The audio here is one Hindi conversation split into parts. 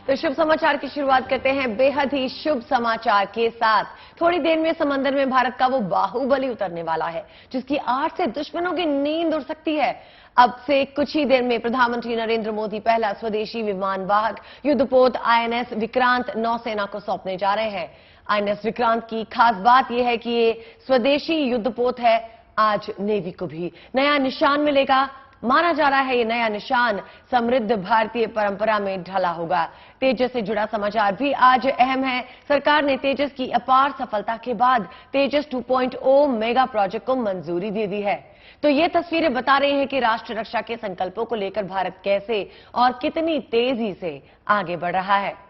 तो शुभ समाचार की शुरुआत करते हैं बेहद ही शुभ समाचार के साथ। थोड़ी देर में समंदर में भारत का वो बाहुबली उतरने वाला है जिसकी आड़ से दुश्मनों की नींद उड़ सकती है। अब से कुछ ही देर में प्रधानमंत्री नरेंद्र मोदी पहला स्वदेशी विमानवाहक युद्धपोत आईएनएस विक्रांत नौसेना को सौंपने जा रहे हैं। आईएनएस विक्रांत की खास बात यह है कि ये स्वदेशी युद्धपोत है। आज नेवी को भी नया निशान मिलेगा। माना जा रहा है ये नया निशान समृद्ध भारतीय परंपरा में ढला होगा। तेजस से जुड़ा समाचार भी आज अहम है। सरकार ने तेजस की अपार सफलता के बाद तेजस 2.0 मेगा प्रोजेक्ट को मंजूरी दे दी है। तो ये तस्वीरें बता रही हैं कि राष्ट्र रक्षा के संकल्पों को लेकर भारत कैसे और कितनी तेजी से आगे बढ़ रहा है।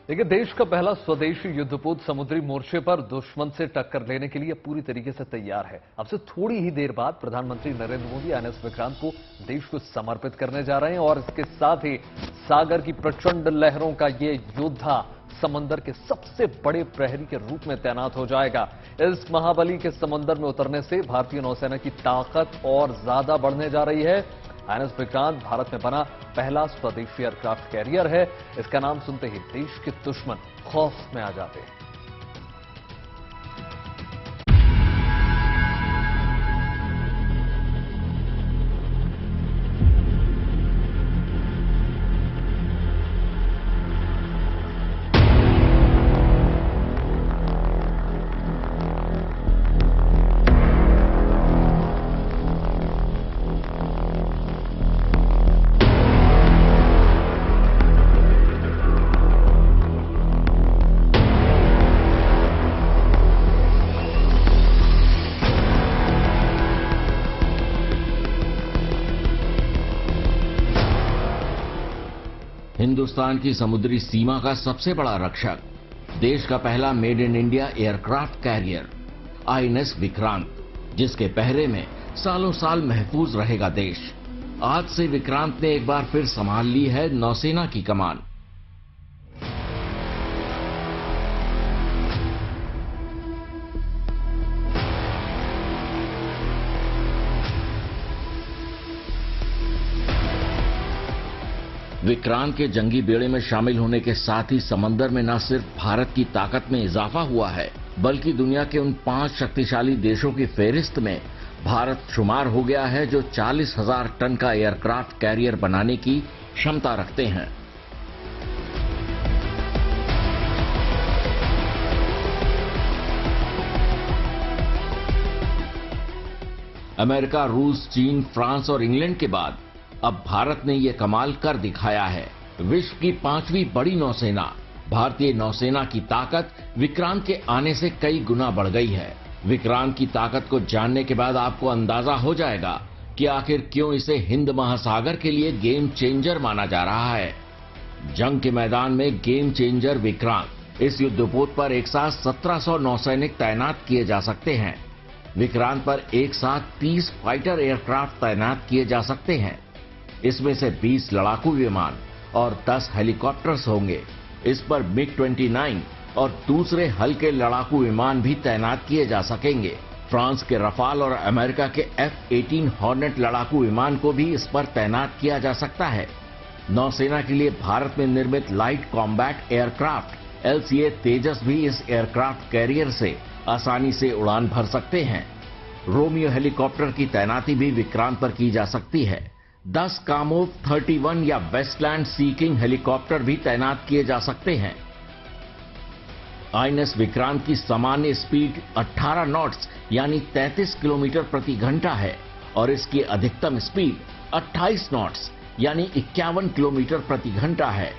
देखिए, देश का पहला स्वदेशी युद्धपोत समुद्री मोर्चे पर दुश्मन से टक्कर लेने के लिए पूरी तरीके से तैयार है। अब से थोड़ी ही देर बाद प्रधानमंत्री नरेंद्र मोदी आईएनएस विक्रांत को देश को समर्पित करने जा रहे हैं और इसके साथ ही सागर की प्रचंड लहरों का ये योद्धा समंदर के सबसे बड़े प्रहरी के रूप में तैनात हो जाएगा। इस महाबली के समंदर में उतरने से भारतीय नौसेना की ताकत और ज्यादा बढ़ने जा रही है। आईएनएस विक्रांत भारत में बना पहला स्वदेशी एयरक्राफ्ट कैरियर है। इसका नाम सुनते ही देश के दुश्मन खौफ में आ जाते हैं। हिंदुस्तान की समुद्री सीमा का सबसे बड़ा रक्षक, देश का पहला made in India aircraft carrier INS Vikrant, जिसके पहरे में सालों साल महफूज रहेगा देश। आज से विक्रांत ने एक बार फिर संभाल ली है नौसेना की कमान। विक्रांत के जंगी बेड़े में शामिल होने के साथ ही समंदर में न सिर्फ भारत की ताकत में इजाफा हुआ है, बल्कि दुनिया के उन 5 शक्तिशाली देशों की फेहरिस्त में भारत शुमार हो गया है जो 40,000 टन का एयरक्राफ्ट कैरियर बनाने की क्षमता रखते हैं। अमेरिका, रूस, चीन, फ्रांस और इंग्लैंड के बाद अब भारत ने ये कमाल कर दिखाया है। विश्व की 5वीं बड़ी नौसेना भारतीय नौसेना की ताकत विक्रांत के आने से कई गुना बढ़ गई है। विक्रांत की ताकत को जानने के बाद आपको अंदाजा हो जाएगा कि आखिर क्यों इसे हिंद महासागर के लिए गेम चेंजर माना जा रहा है। जंग के मैदान में गेम चेंजर विक्रांत। इस युद्धपोत पर एक साथ 1700 नौसैनिक तैनात किए जा सकते हैं। विक्रांत पर एक साथ 30 फाइटर एयरक्राफ्ट तैनात किए जा सकते हैं। इसमें से 20 लड़ाकू विमान और 10 हेलीकॉप्टर्स होंगे। इस पर मिग-29 और दूसरे हल्के लड़ाकू विमान भी तैनात किए जा सकेंगे। फ्रांस के रफाल और अमेरिका के F-18 हॉर्नेट लड़ाकू विमान को भी इस पर तैनात किया जा सकता है। नौसेना के लिए भारत में निर्मित लाइट कॉम्बैट एयरक्राफ्ट LCA तेजस भी इस एयरक्राफ्ट कैरियर से आसानी से उड़ान भर सकते हैं। रोमियो हेलीकॉप्टर की तैनाती भी विक्रांत पर की जा सकती है। 10 कामोव 31 या वेस्टलैंड सी किंग हेलीकॉप्टर भी तैनात किए जा सकते हैं। आईएनएस विक्रांत की सामान्य स्पीड 18 नॉट्स यानी 33 किलोमीटर प्रति घंटा है और इसकी अधिकतम स्पीड 28 नॉट्स यानी 51 किलोमीटर प्रति घंटा है।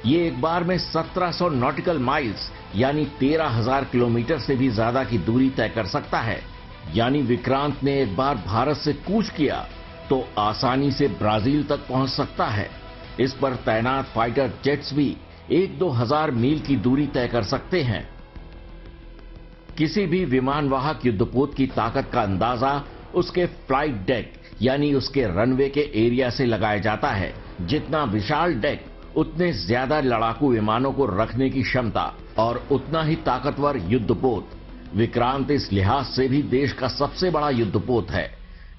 ये एक बार में 1700 नॉटिकल माइल्स यानी 13,000 किलोमीटर से भी ज्यादा की दूरी तय कर सकता है। यानी विक्रांत ने एक बार भारत से कूच किया तो आसानी से ब्राजील तक पहुंच सकता है। इस पर तैनात फाइटर जेट्स भी 1-2 हजार मील की दूरी तय कर सकते हैं। किसी भी विमानवाहक युद्धपोत की ताकत का अंदाजा उसके फ्लाइट डेक यानी उसके रनवे के एरिया से लगाया जाता है। जितना विशाल डेक, उतने ज्यादा लड़ाकू विमानों को रखने की क्षमता और उतना ही ताकतवर युद्धपोत। विक्रांत इस लिहाज से भी देश का सबसे बड़ा युद्धपोत है।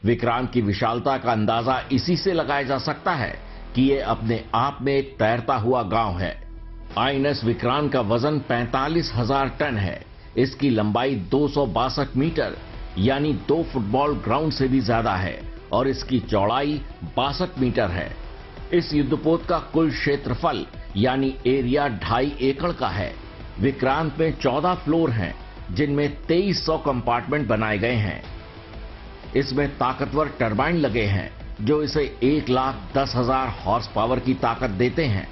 विक्रांत की विशालता का अंदाजा इसी से लगाया जा सकता है कि ये अपने आप में एक तैरता हुआ गांव है। आईएनएस विक्रांत का वजन 45,000 टन है। इसकी लंबाई 262 मीटर यानी 2 फुटबॉल ग्राउंड से भी ज्यादा है और इसकी चौड़ाई 62 मीटर है। इस युद्धपोत का कुल क्षेत्रफल यानी एरिया 2.5 एकड़ का है। विक्रांत में 14 फ्लोर हैं, जिनमें 2300 कंपार्टमेंट बनाए गए हैं। इसमें ताकतवर टरबाइन लगे हैं जो इसे 1,10,000 हॉर्स पावर की ताकत देते हैं।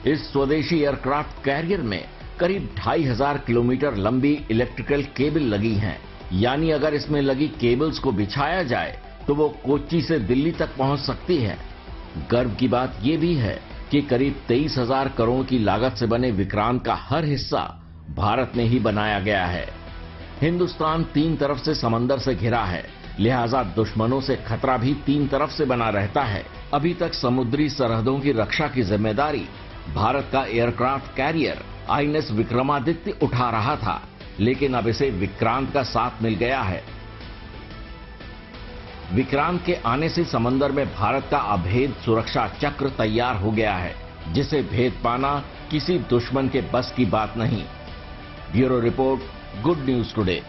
इस स्वदेशी एयरक्राफ्ट कैरियर में करीब 2,500 किलोमीटर लंबी इलेक्ट्रिकल केबल लगी हैं। यानी अगर इसमें लगी केबल्स को बिछाया जाए तो वो कोच्चि से दिल्ली तक पहुंच सकती है। गर्व की बात यह भी है कि करीब 23,000 करोड़ की लागत से बने विक्रांत का हर हिस्सा भारत में ही बनाया गया है। हिंदुस्तान 3 तरफ से समंदर से घिरा है, लिहाजा दुश्मनों से खतरा भी 3 तरफ से बना रहता है। अभी तक समुद्री सरहदों की रक्षा की जिम्मेदारी भारत का एयरक्राफ्ट कैरियर आईएनएस विक्रमादित्य उठा रहा था, लेकिन अब इसे विक्रांत का साथ मिल गया है। विक्रांत के आने से समंदर में भारत का अभेद सुरक्षा चक्र तैयार हो गया है, जिसे भेद पाना किसी दुश्मन के बस की बात नहीं। Bureau report, good news today.